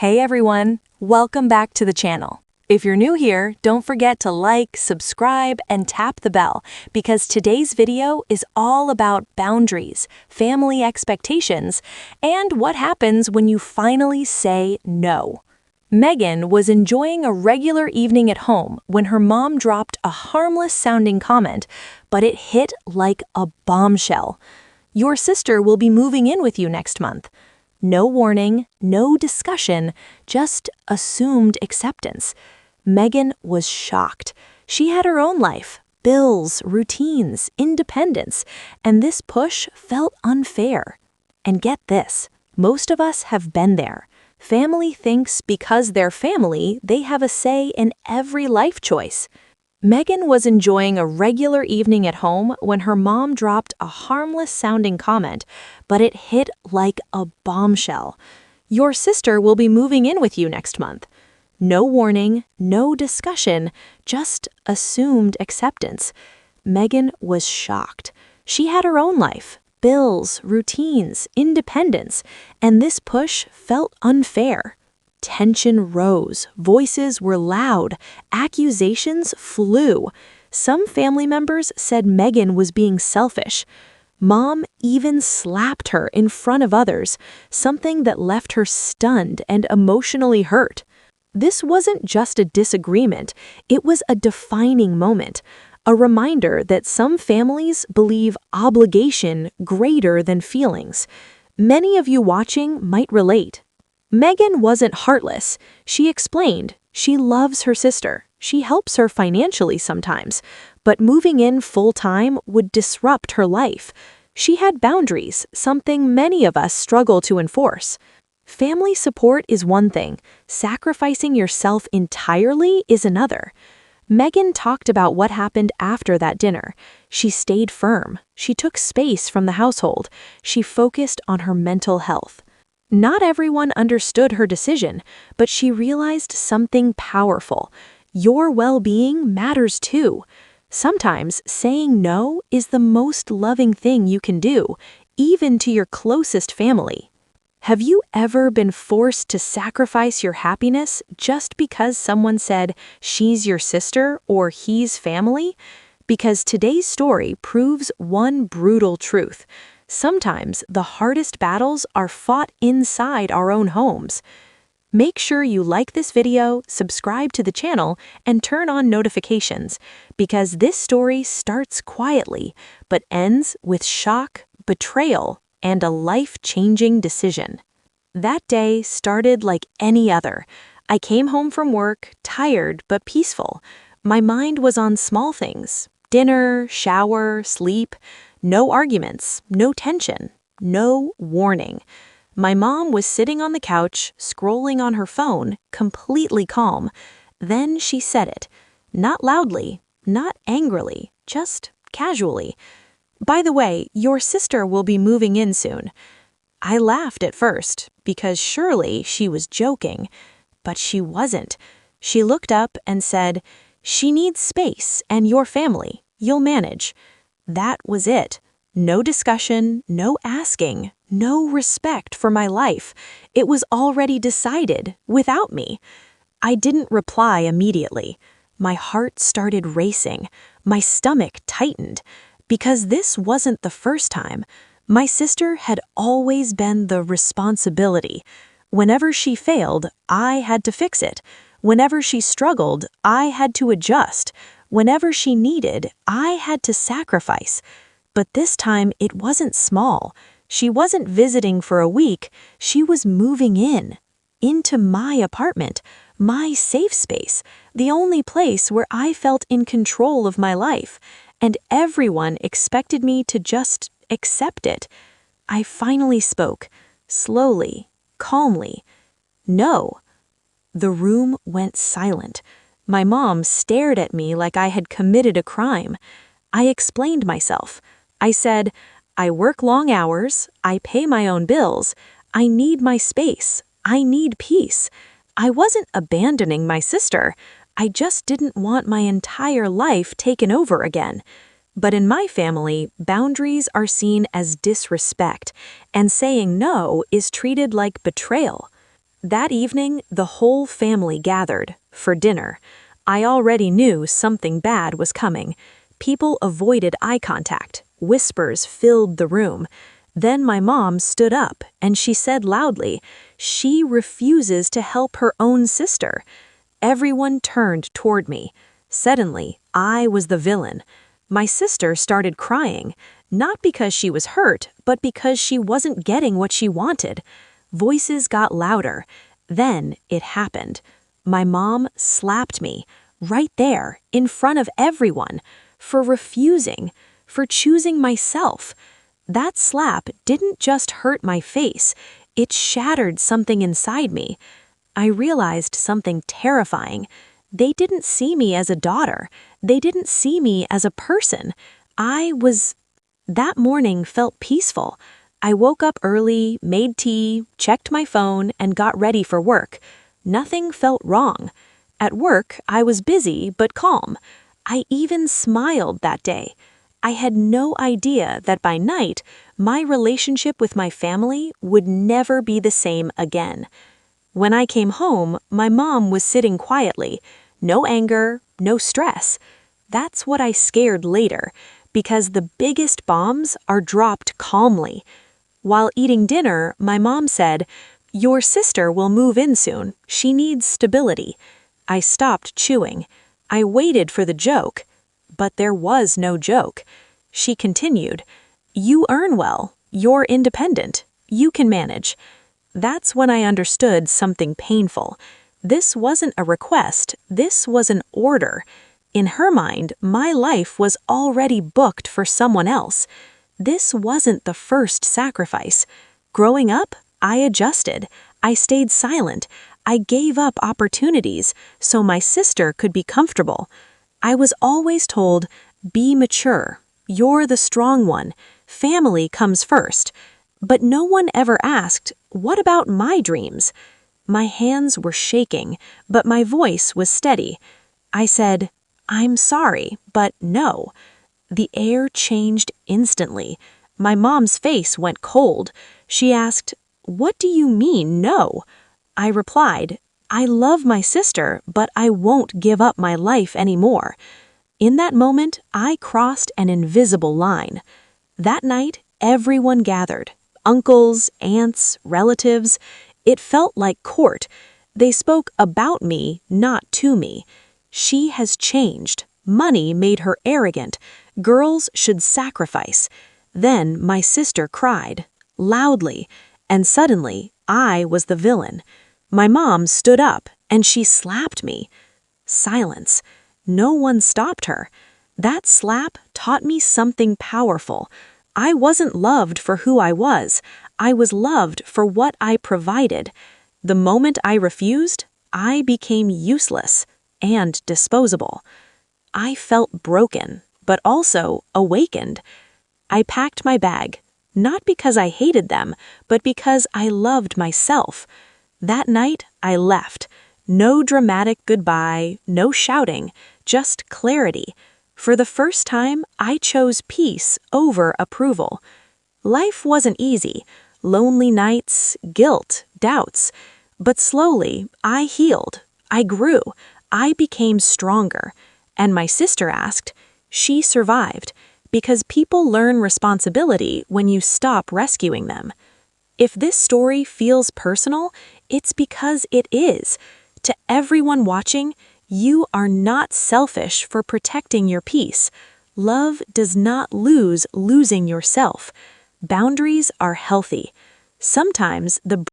Hey everyone, welcome back to the channel. If you're new here, don't forget to like, subscribe, and tap the bell because today's video is all about boundaries, family expectations, and what happens when you finally say no. Megan was enjoying a regular evening at home when her mom dropped a harmless-sounding comment, but it hit like a bombshell. Your sister will be moving in with you next month. No warning, no discussion, just assumed acceptance. Megan was shocked. She had her own life, bills, routines, independence, and this push felt unfair. And get this, most of us have been there. Family thinks because they're family, they have a say in every life choice. Megan was enjoying a regular evening at home when her mom dropped a harmless-sounding comment, but it hit like a bombshell. Your sister will be moving in with you next month. No warning, no discussion, just assumed acceptance. Megan was shocked. She had her own life, bills, routines, independence, and this push felt unfair. Tension rose, voices were loud, accusations flew. Some family members said Megan was being selfish. Mom even slapped her in front of others, something that left her stunned and emotionally hurt. This wasn't just a disagreement, it was a defining moment, a reminder that some families believe obligation greater than feelings. Many of you watching might relate. Megan wasn't heartless. She explained she loves her sister. She helps her financially sometimes, but moving in full-time would disrupt her life. She had boundaries, something many of us struggle to enforce. Family support is one thing, sacrificing yourself entirely is another. Megan talked about what happened after that dinner. She stayed firm. She took space from the household. She focused on her mental health. Not everyone understood her decision, but she realized something powerful. Your well-being matters too. Sometimes saying no is the most loving thing you can do, even to your closest family. Have you ever been forced to sacrifice your happiness just because someone said she's your sister or he's family? Because today's story proves one brutal truth. Sometimes the hardest battles are fought inside our own homes. Make sure you like this video, subscribe to the channel, and turn on notifications, because this story starts quietly, but ends with shock, betrayal, and a life-changing decision. That day started like any other. I came home from work, tired but peaceful. My mind was on small things: dinner, shower, sleep. No arguments, no tension, no warning. My mom was sitting on the couch, scrolling on her phone, completely calm. Then she said it. Not loudly, not angrily, just casually. By the way, your sister will be moving in soon. I laughed at first, because surely she was joking. But she wasn't. She looked up and said, "She needs space, and your family. You'll manage." That was it. No discussion, no asking, no respect for my life. It was already decided, without me. I didn't reply immediately. My heart started racing. My stomach tightened. Because this wasn't the first time. My sister had always been the responsibility. Whenever she failed, I had to fix it. Whenever she struggled, I had to adjust. Whenever she needed, I had to sacrifice. But this time it wasn't small. She wasn't visiting for a week. She was moving in. Into my apartment, my safe space, the only place where I felt in control of my life. And everyone expected me to just accept it. I finally spoke, slowly, calmly. No. The room went silent. My mom stared at me like I had committed a crime. I explained myself. I said, I work long hours, I pay my own bills, I need my space, I need peace. I wasn't abandoning my sister. I just didn't want my entire life taken over again. But in my family, boundaries are seen as disrespect, and saying no is treated like betrayal. That evening, the whole family gathered for dinner. I already knew something bad was coming. People avoided eye contact. Whispers filled the room. Then my mom stood up and she said loudly, "She refuses to help her own sister." Everyone turned toward me. Suddenly, I was the villain. My sister started crying, not because she was hurt, but because she wasn't getting what she wanted. Voices got louder. Then it happened. My mom slapped me, right there, in front of everyone, for refusing, for choosing myself. That slap didn't just hurt my face, it shattered something inside me. I realized something terrifying. They didn't see me as a daughter. They didn't see me as a person. That morning felt peaceful. I woke up early, made tea, checked my phone, and got ready for work. Nothing felt wrong. At work, I was busy but calm. I even smiled that day. I had no idea that by night, my relationship with my family would never be the same again. When I came home, my mom was sitting quietly. No anger, no stress. That's what I scared later, because the biggest bombs are dropped calmly. While eating dinner, my mom said, "Your sister will move in soon. She needs stability." I stopped chewing. I waited for the joke. But there was no joke. She continued, "You earn well. You're independent. You can manage." That's when I understood something painful. This wasn't a request, this was an order. In her mind, my life was already booked for someone else. This wasn't the first sacrifice. Growing up, I adjusted. I stayed silent. I gave up opportunities so my sister could be comfortable. I was always told, "Be mature. You're the strong one. Family comes first." But no one ever asked, "What about my dreams?" My hands were shaking, but my voice was steady. I said, "I'm sorry, but no." The air changed instantly. My mom's face went cold. She asked, "What do you mean, no?" I replied, "I love my sister, but I won't give up my life anymore." In that moment, I crossed an invisible line. That night, everyone gathered. Uncles, aunts, relatives. It felt like court. They spoke about me, not to me. She has changed. Money made her arrogant. Girls should sacrifice. Then my sister cried, loudly, and suddenly I was the villain. My mom stood up and she slapped me. Silence. No one stopped her. That slap taught me something powerful. I wasn't loved for who I was loved for what I provided. The moment I refused, I became useless and disposable. I felt broken, but also awakened. I packed my bag, not because I hated them, but because I loved myself. That night, I left. No dramatic goodbye, no shouting, just clarity. For the first time, I chose peace over approval. Life wasn't easy. Lonely nights, guilt, doubts. But slowly, I healed. I grew. I became stronger. And my sister asked, she survived, because people learn responsibility when you stop rescuing them. If this story feels personal, it's because it is. To everyone watching, you are not selfish for protecting your peace. Love does not losing yourself. Boundaries are healthy. Sometimes the